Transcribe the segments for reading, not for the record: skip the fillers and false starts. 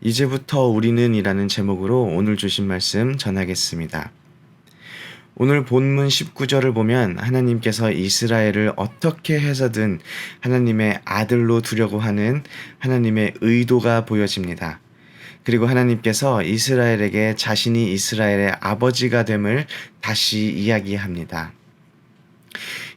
이제부터 우리는 이라는 제목으로 오늘 주신 말씀 전하겠습니다. 오늘 본문 19절을 보면 하나님께서 이스라엘을 어떻게 해서든 하나님의 아들로 두려고 하는 하나님의 의도가 보여집니다. 그리고 하나님께서 이스라엘에게 자신이 이스라엘의 아버지가 됨을 다시 이야기합니다.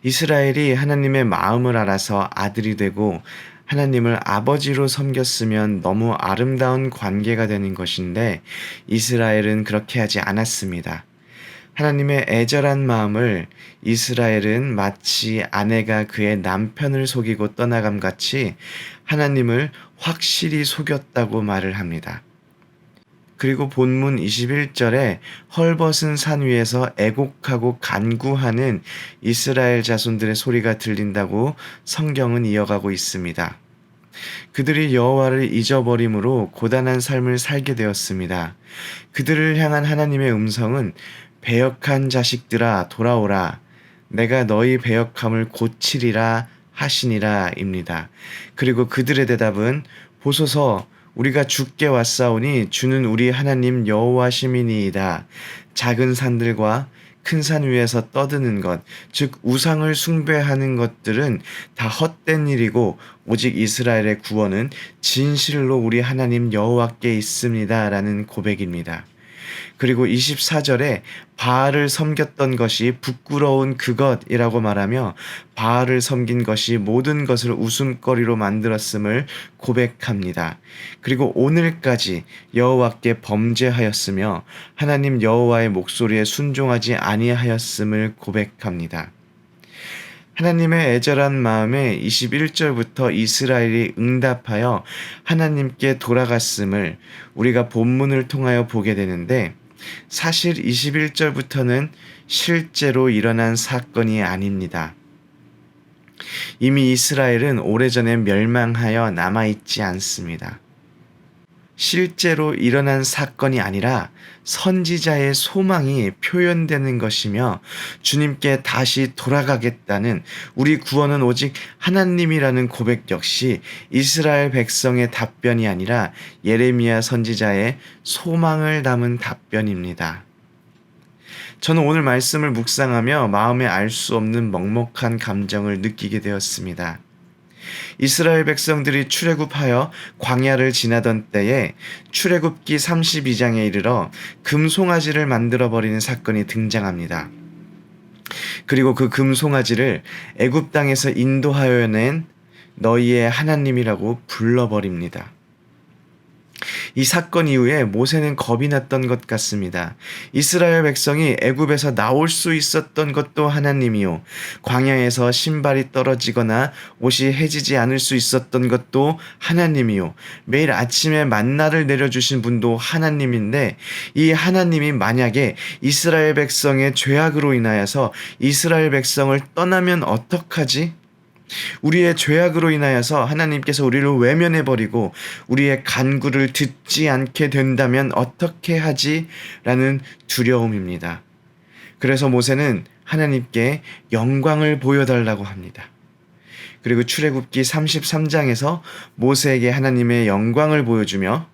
이스라엘이 하나님의 마음을 알아서 아들이 되고 하나님을 아버지로 섬겼으면 너무 아름다운 관계가 되는 것인데 이스라엘은 그렇게 하지 않았습니다. 하나님의 애절한 마음을 이스라엘은 마치 아내가 그의 남편을 속이고 떠나감 같이 하나님을 확실히 속였다고 말을 합니다. 그리고 본문 21절에 헐벗은 산 위에서 애곡하고 간구하는 이스라엘 자손들의 소리가 들린다고 성경은 이어가고 있습니다. 그들이 여호와를 잊어버림으로 고단한 삶을 살게 되었습니다. 그들을 향한 하나님의 음성은 배역한 자식들아 돌아오라 내가 너희 배역함을 고치리라 하시니라 입니다. 그리고 그들의 대답은 보소서 우리가 주께 왔사오니 주는 우리 하나님 여호와심이니이다. 작은 산들과 큰 산 위에서 떠드는 것, 즉 우상을 숭배하는 것들은 다 헛된 일이고 오직 이스라엘의 구원은 진실로 우리 하나님 여호와께 있습니다. 라는 고백입니다. 그리고 24절에 바알을 섬겼던 것이 부끄러운 그것이라고 말하며 바알을 섬긴 것이 모든 것을 웃음거리로 만들었음을 고백합니다. 그리고 오늘까지 여호와께 범죄하였으며 하나님 여호와의 목소리에 순종하지 아니하였음을 고백합니다. 하나님의 애절한 마음에 21절부터 이스라엘이 응답하여 하나님께 돌아갔음을 우리가 본문을 통하여 보게 되는데 사실 21절부터는 실제로 일어난 사건이 아닙니다. 이미 이스라엘은 오래전에 멸망하여 남아있지 않습니다. 실제로 일어난 사건이 아니라 선지자의 소망이 표현되는 것이며 주님께 다시 돌아가겠다는 우리 구원은 오직 하나님이라는 고백 역시 이스라엘 백성의 답변이 아니라 예레미야 선지자의 소망을 담은 답변입니다. 저는 오늘 말씀을 묵상하며 마음에 알 수 없는 먹먹한 감정을 느끼게 되었습니다. 이스라엘 백성들이 출애굽하여 광야를 지나던 때에 출애굽기 32장에 이르러 금송아지를 만들어 버리는 사건이 등장합니다. 그리고 그 금송아지를 애굽 땅에서 인도하여 낸 너희의 하나님이라고 불러버립니다. 이 사건 이후에 모세는 겁이 났던 것 같습니다. 이스라엘 백성이 애굽에서 나올 수 있었던 것도 하나님이요. 광야에서 신발이 떨어지거나 옷이 해지지 않을 수 있었던 것도 하나님이요. 매일 아침에 만나를 내려주신 분도 하나님인데 이 하나님이 만약에 이스라엘 백성의 죄악으로 인하여서 이스라엘 백성을 떠나면 어떡하지? 우리의 죄악으로 인하여서 하나님께서 우리를 외면해버리고 우리의 간구를 듣지 않게 된다면 어떻게 하지? 라는 두려움입니다. 그래서 모세는 하나님께 영광을 보여달라고 합니다. 그리고 출애굽기 33장에서 모세에게 하나님의 영광을 보여주며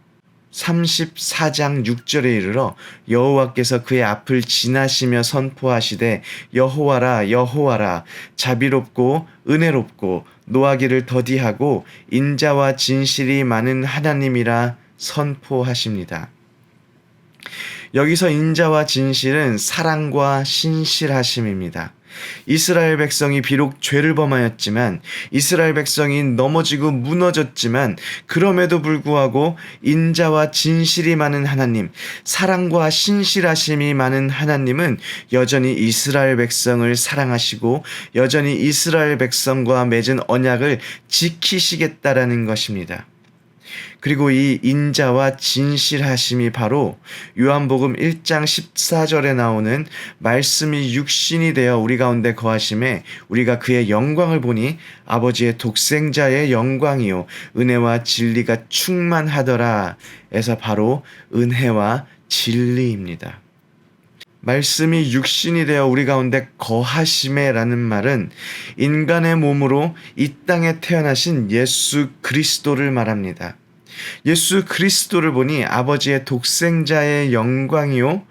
34장 6절에 이르러 여호와께서 그의 앞을 지나시며 선포하시되 여호와라 여호와라 자비롭고 은혜롭고 노하기를 더디하고 인자와 진실이 많은 하나님이라 선포하십니다. 여기서 인자와 진실은 사랑과 신실하심입니다. 이스라엘 백성이 비록 죄를 범하였지만 이스라엘 백성이 넘어지고 무너졌지만 그럼에도 불구하고 인자와 진실이 많은 하나님, 사랑과 신실하심이 많은 하나님은 여전히 이스라엘 백성을 사랑하시고 여전히 이스라엘 백성과 맺은 언약을 지키시겠다라는 것입니다. 그리고 이 인자와 진실하심이 바로 요한복음 1장 14절에 나오는 말씀이 육신이 되어 우리 가운데 거하심에 우리가 그의 영광을 보니 아버지의 독생자의 영광이요 은혜와 진리가 충만하더라 에서 바로 은혜와 진리입니다. 말씀이 육신이 되어 우리 가운데 거하심에 라는 말은 인간의 몸으로 이 땅에 태어나신 예수 그리스도를 말합니다. 예수 그리스도를 보니 아버지의 독생자의 영광이요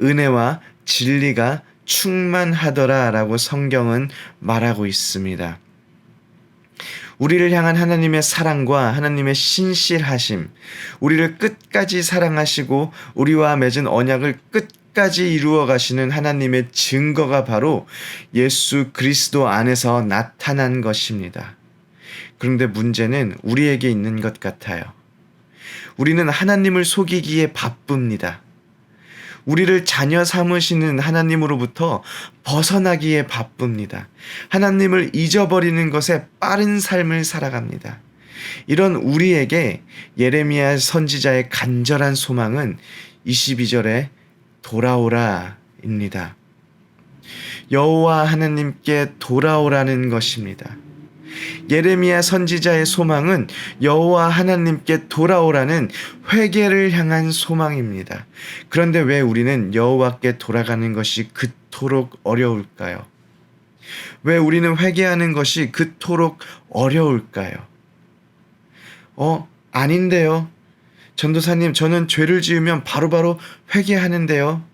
은혜와 진리가 충만하더라라고 성경은 말하고 있습니다. 우리를 향한 하나님의 사랑과 하나님의 신실하심, 우리를 끝까지 사랑하시고 우리와 맺은 언약을 끝까지 이루어 가시는 하나님의 증거가 바로 예수 그리스도 안에서 나타난 것입니다. 그런데 문제는 우리에게 있는 것 같아요. 우리는 하나님을 속이기에 바쁩니다. 우리를 자녀 삼으시는 하나님으로부터 벗어나기에 바쁩니다. 하나님을 잊어버리는 것에 빠른 삶을 살아갑니다. 이런 우리에게 예레미야 선지자의 간절한 소망은 22절에 돌아오라입니다. 여호와 하나님께 돌아오라는 것입니다. 예레미야 선지자의 소망은 여호와 하나님께 돌아오라는 회개를 향한 소망입니다. 그런데 왜 우리는 여호와께 돌아가는 것이 그토록 어려울까요? 왜 우리는 회개하는 것이 그토록 어려울까요? 아닌데요. 전도사님, 저는 죄를 지으면 바로바로 회개하는데요.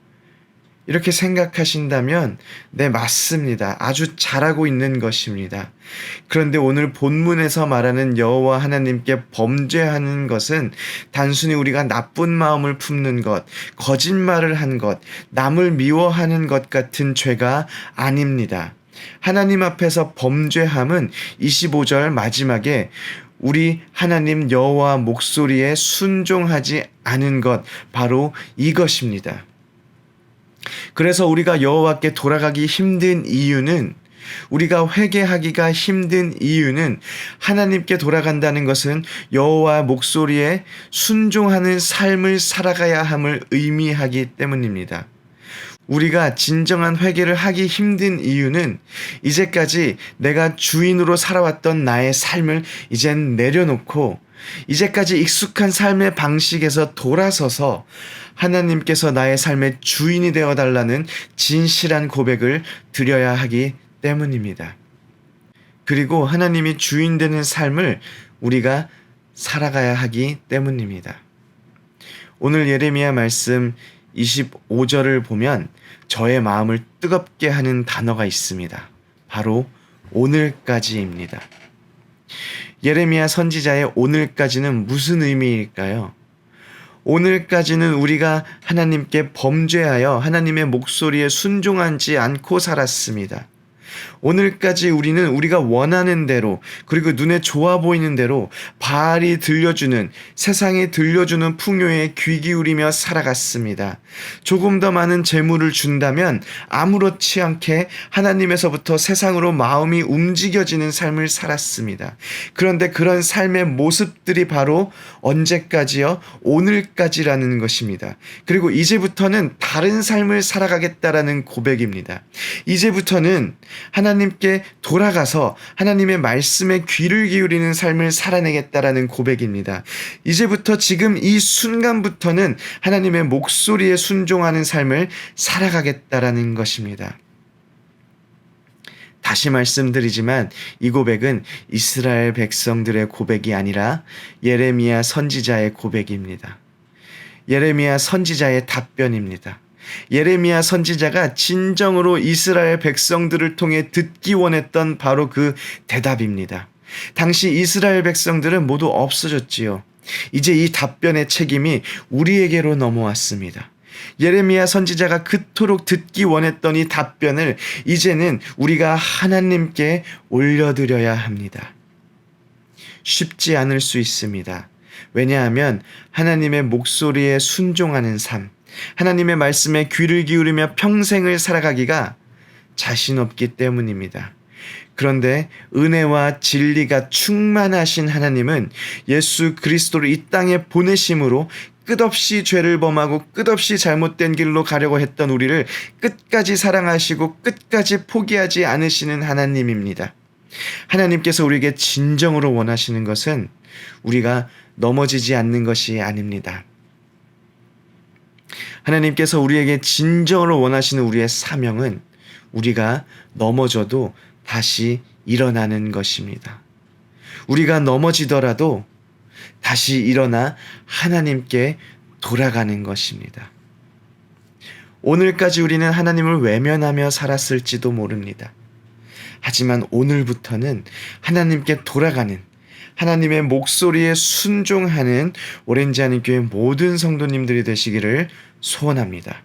이렇게 생각하신다면 네, 맞습니다. 아주 잘하고 있는 것입니다. 그런데 오늘 본문에서 말하는 여호와 하나님께 범죄하는 것은 단순히 우리가 나쁜 마음을 품는 것, 거짓말을 한 것, 남을 미워하는 것 같은 죄가 아닙니다. 하나님 앞에서 범죄함은 25절 마지막에 우리 하나님 여호와 목소리에 순종하지 않은 것, 바로 이것입니다. 그래서 우리가 여호와께 돌아가기 힘든 이유는, 우리가 회개하기가 힘든 이유는 하나님께 돌아간다는 것은 여호와 목소리에 순종하는 삶을 살아가야 함을 의미하기 때문입니다. 우리가 진정한 회개를 하기 힘든 이유는 이제까지 내가 주인으로 살아왔던 나의 삶을 이젠 내려놓고 이제까지 익숙한 삶의 방식에서 돌아서서 하나님께서 나의 삶의 주인이 되어달라는 진실한 고백을 드려야 하기 때문입니다. 그리고 하나님이 주인 되는 삶을 우리가 살아가야 하기 때문입니다. 오늘 예레미야 말씀 25절을 보면 저의 마음을 뜨겁게 하는 단어가 있습니다. 바로 오늘까지입니다. 예레미야 선지자의 오늘까지는 무슨 의미일까요? 오늘까지는 우리가 하나님께 범죄하여 하나님의 목소리에 순종하지 않고 살았습니다. 오늘까지 우리는 우리가 원하는 대로, 그리고 눈에 좋아 보이는 대로 바알이 들려주는, 세상에 들려주는 풍요에 귀 기울이며 살아갔습니다. 조금 더 많은 재물을 준다면 아무렇지 않게 하나님에서부터 세상으로 마음이 움직여지는 삶을 살았습니다. 그런데 그런 삶의 모습들이 바로 언제까지요? 오늘까지라는 것입니다. 그리고 이제부터는 다른 삶을 살아가겠다라는 고백입니다. 이제부터는 하나님께 돌아가서 하나님의 말씀에 귀를 기울이는 삶을 살아내겠다라는 고백입니다. 이제부터 지금 이 순간부터는 하나님의 목소리에 순종하는 삶을 살아가겠다라는 것입니다. 다시 말씀드리지만 이 고백은 이스라엘 백성들의 고백이 아니라 예레미야 선지자의 고백입니다. 예레미야 선지자의 답변입니다. 예레미야 선지자가 진정으로 이스라엘 백성들을 통해 듣기 원했던 바로 그 대답입니다. 당시 이스라엘 백성들은 모두 없어졌지요. 이제 이 답변의 책임이 우리에게로 넘어왔습니다. 예레미야 선지자가 그토록 듣기 원했던 이 답변을 이제는 우리가 하나님께 올려드려야 합니다. 쉽지 않을 수 있습니다. 왜냐하면 하나님의 목소리에 순종하는 삶, 하나님의 말씀에 귀를 기울이며 평생을 살아가기가 자신 없기 때문입니다. 그런데 은혜와 진리가 충만하신 하나님은 예수 그리스도를 이 땅에 보내심으로 끝없이 죄를 범하고 끝없이 잘못된 길로 가려고 했던 우리를 끝까지 사랑하시고 끝까지 포기하지 않으시는 하나님입니다. 하나님께서 우리에게 진정으로 원하시는 것은 우리가 넘어지지 않는 것이 아닙니다. 하나님께서 우리에게 진정으로 원하시는 우리의 사명은 우리가 넘어져도 다시 일어나는 것입니다. 우리가 넘어지더라도 다시 일어나 하나님께 돌아가는 것입니다. 오늘까지 우리는 하나님을 외면하며 살았을지도 모릅니다. 하지만 오늘부터는 하나님께 돌아가는, 하나님의 목소리에 순종하는 오렌지 하늘 교회 모든 성도님들이 되시기를 소원합니다.